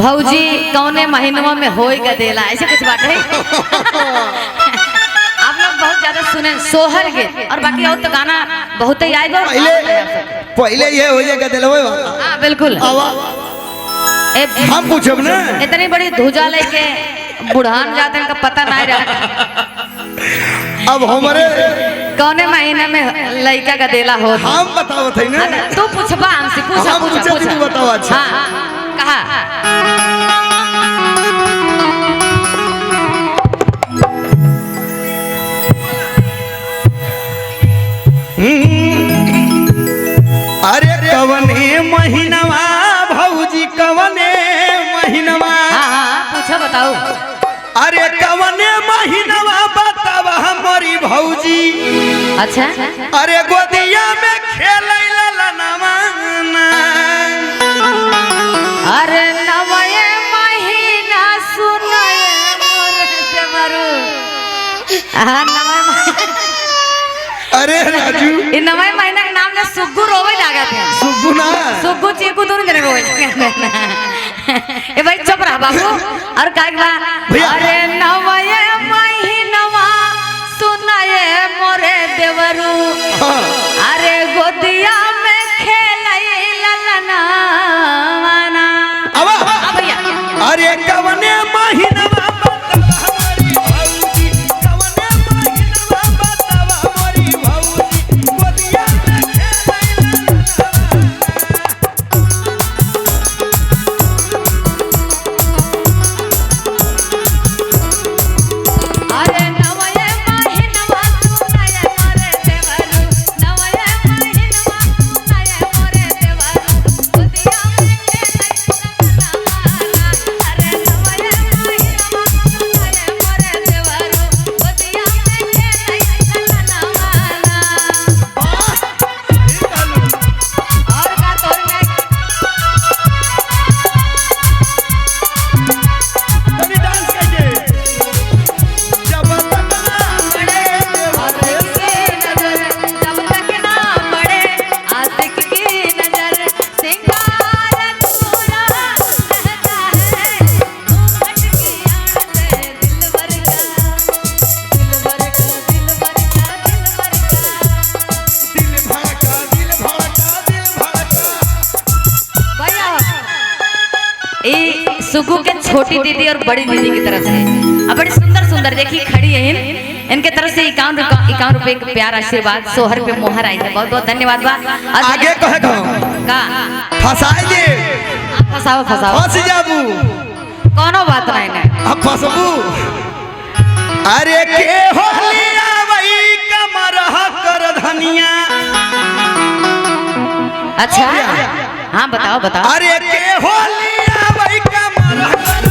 भौजी कौने महीनों में होई गदेला ऐसे कुछ बात है। आप लोग बहुत ज्यादा सुने सोहर गीत और बाकी और तो गाना बहुत ही आएगा। पहले ये हो जाएगा गदेला। हाँ बिल्कुल। हम पूछब ना इतनी बड़ी धुजा लेके बुढ़ान जाते हैं का पता नहीं रहा। अब हमारे कौने महीने में लड़का का देला हो हम बताओ थे ना। तू पूछबा हमसे पूछा हम पूछा पूछा तू बताओ। अच्छा हाँ कहा अरे कवने महीनवा भौजी कवने महीनवा। हाँ पूछो बताओ। अरे कवने महीनवा बतावा हमारी भौजी। अच्छा अरे गोदिया में खेलै ललनवा। अरे नवये महीना सुनाए मोरे देवरू। हाँ नवये अरे राजू ये नवये महीना के नाम ने सुग्गू रोवे लगा थे। सुग्गू ना सुग्गू चीकू दोनों जने रोवे। ए भाई चुप रहा बाबू और का अरे नवये महीनवा सुनाए मोरे देवरू। अरे गोदिया में खेलै ललना। भैया अरे कवने महीनवा सुगु के छोटी दीदी और बड़ी दीदी की तरफ से अब बड़ी सुंदर सुंदर देखिए खड़ी है इनके तरफ से 51 रुपए का प्यार आशीर्वाद सोहर पे मोहर आई है। बहुत बहुत धन्यवाद बा। आगे कहे का फसाई दे फसाओ फसाओ फंस जाबू कोनो बात नहीं ना अब फसबू। अरे के होलिया वही कमर कर धनिया। अच्छा हाँ बताओ बताओ। अरे के होलिया वही कमर कर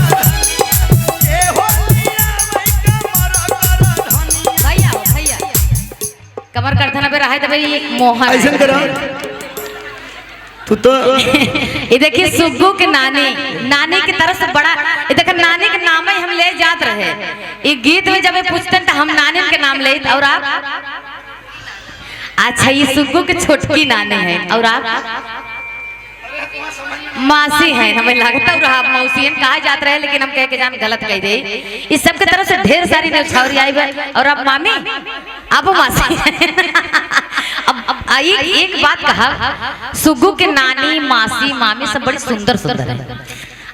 के होलिया वही कमर कर धनिया। भैया भैया कमर कर धना पे रहा है तो भाई मोहन ऐसा करो तू तो ये देखिए सुग्गू के नानी की तरफ से बड़ा ये देखिए नानी के नाम ही हम ले जात रहे। ये गीत में जब पूछते हैं तो हम नानी के नाम ले और आप। अच्छा ये सुग्गू के छोटकी नानी है और आप मासी हैं। हमें लगता है आप मौसी कहा जाते रहे लेकिन हम कह के जान गलत कह दे। इस सब की तरफ से ढेर सारी न्यौछावरी आई है और आप मामी आप मासी अब आई एक बात कहा सुग्गू के नानी मासी मामी सब बड़ी सुंदर सुंदर है।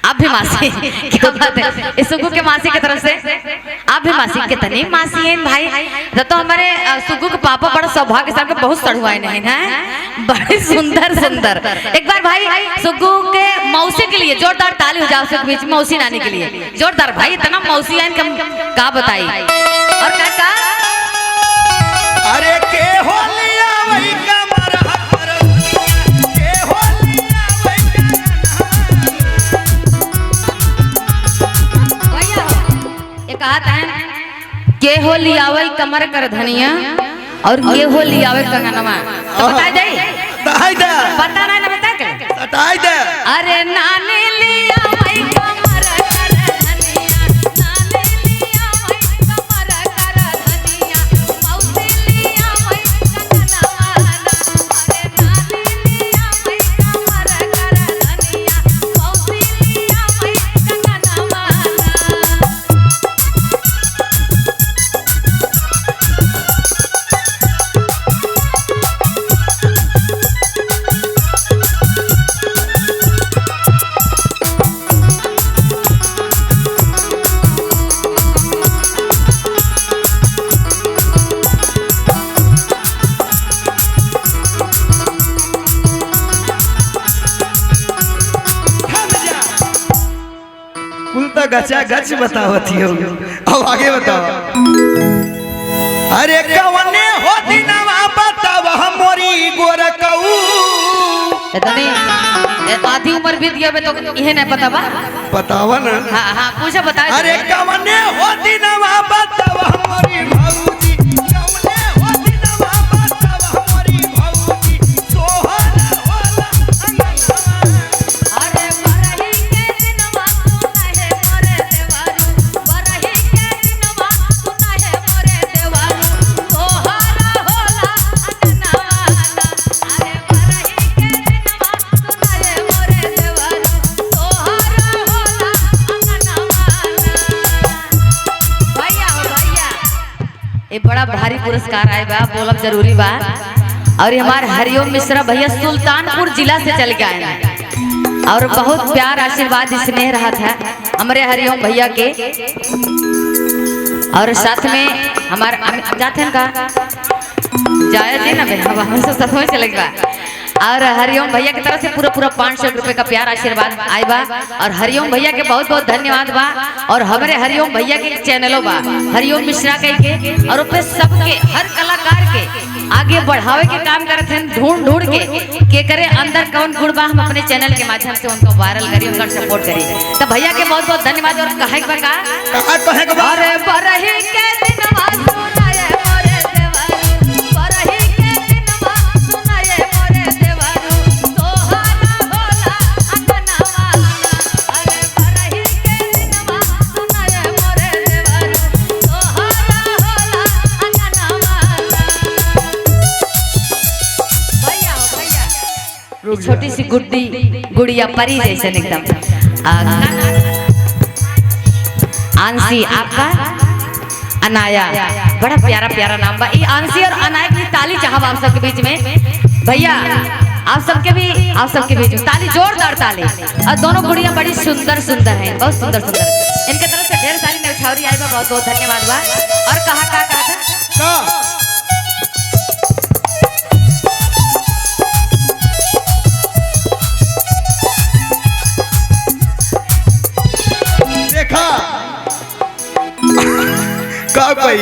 आप भी मासी क्या बात है। इस सुग्गू के मासी की तरफ से आप भी मासी कितनी मासी हैं भाई। तो हमारे सुग्गू के पापा बड़ा सौभाग्य से बहुत सड़ुआए नहीं है बड़े सुंदर सुंदर। एक बार भाई सुग्गू के मौसी के लिए जोरदार ताली हो जाओ सब बीच मौसी नानी के लिए जोरदार भाई इतना मौसी है क्या बताई और क्या। अरे के होलिया वही कमर कर के होलिया वही भैया ये कहा था के होली आवई कमर कर धनिया और के होली आवे कंगनवा तो बता दे पता नहीं ना बता के हटाई दे। अरे नानी लिया वही कमर कर धनिया नानी लिया वही कमर कर धनिया मौसी लिया वही कंगनवा। अरे नानी लिया वही कमर कर धनिया मौसी लिया वही कुल तो गचा गच बतावत हो। अब आगे बताओ। अरे कवने हो दिनवा बताव मोरी गोरकऊ। इतनी आधी उम्र बीत गया तो इहे नहीं पता बा। बतावा ना। हाँ हाँ पूछा बता। अरे कवने हो दिनवा बताव मोरी भौजी। कवने हो दिनवा बताव मोरी भौजी। सोहर होला अंगनवा। अरे बरही के दिनवा सुना है मोरे देवारू। बरही के दिनवा सुना है मोरे देवारू। सोहरा होला अंगनवा। अरे बरही के दिनवा सुना है मोरे देवारू। सोहरा होला अंगनवा। भैया हो भैया, ये बड़ा भारी पुरस्कार आए बा, बोलब जरूरी बा। और ये हमारे हरिओम मिश्रा भैया सुल्तानपुर जिला से चल के आए हैं और बहुत प्यार आशीर्वाद स्नेह रहा था हमारे हरिओम भैया के। और साथ में हमारे जाते हैं का जाया जी ना भैया हम सब साथ में चले गए। और हरिओम भैया की तरफ से पूरा 500 रुपए का प्यार आशीर्वाद आए बा। और हरिओम भैया के बहुत बहुत धन्यवाद बा। और हमारे हरिओम भैया के चैनलों बा हरिओम मिश्रा के और उस सबके हर कलाकार के आगे बढ़ावे के काम करते हैं ढूंढ के करे अंदर कौन गुण बा हम अपने चैनल के माध्यम से उनको वायरल करी उनका सपोर्ट करी। तो भैया के बहुत बहुत धन्यवाद। और कहे बा अरे बरही के दिनवा सुनाए मोरे देवारू। बरही के दिनवा सुनाए मोरे देवारू। सोहरा होला अंगनवा। अरे बरही के दिनवा सुनाए मोरे देवारू। सोहरा होला अंगनवा। भैया हो भैया, छोटी सी गुड़िया परी जैसे एकदम। आंसी आपका अनाया बड़ा प्यारा प्यारा नाम बा। ये आंसी और अनाया की ताली चाहब आप सबके बीच में भैया। आप सबके बीच में ताली, जोरदार ताली। और दोनों गुड़िया बड़ी सुंदर सुंदर हैं, बहुत सुंदर सुंदर। इनके तरफ से ढेर सारी न्यौछावरी आई बा, बहुत बहुत धन्यवाद बा। और कहा था देखा का कोई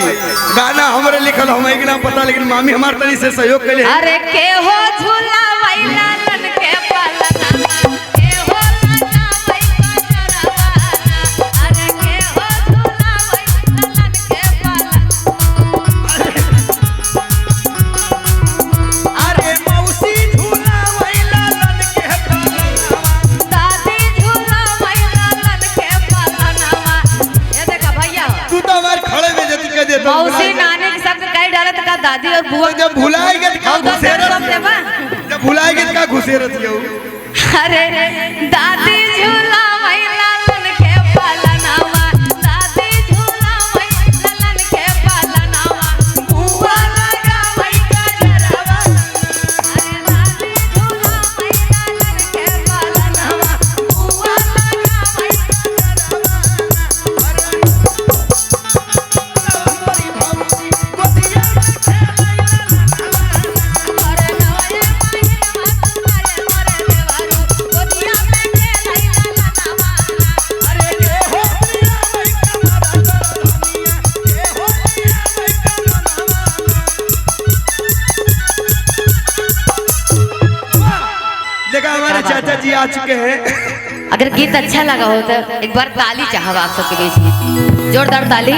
गाना हमारे लिखल हमें के नाम पता, लेकिन मामी हमारे तनी से सहयोग के लिए। अरे के हो झूला वैला लन के पालना। के हो लाना वै कजरवाना। अरे के हो झूला वैला लन के पालना। अरे मौसी झूला वैला लन के पालना। दादी झूला वैला लन के पालना। ये देखा भैया तू तो हमारे खड़े में जति कह देता। मौसी नानी के सब कई डालत का दादी और बुआ जब भुलाएगा तो का घुसेरत। जब भुलाएगा तो का घुसेरत हो। अरे दादी झूला वैला लन के पालनावा। दादी झूला वैला लन के पालनावा। बुआ लगा वै कजरवा। अरे दादी झूला वैला लन के पालनावा। बुआ लगा वै अरे नवरे महिनवा सुनाए मोरे देवारू। गोदिया में खेलैला लनवा। अरे के हो लिया भाई कमरा कर धनिया। के हो लिया भाई कमरा। देखा हमारे चाचा जी आ चुके हैं। अगर गीत अच्छा लगा हो तो एक बार ताली चाहब आप सबके बीच में, जोरदार ताली।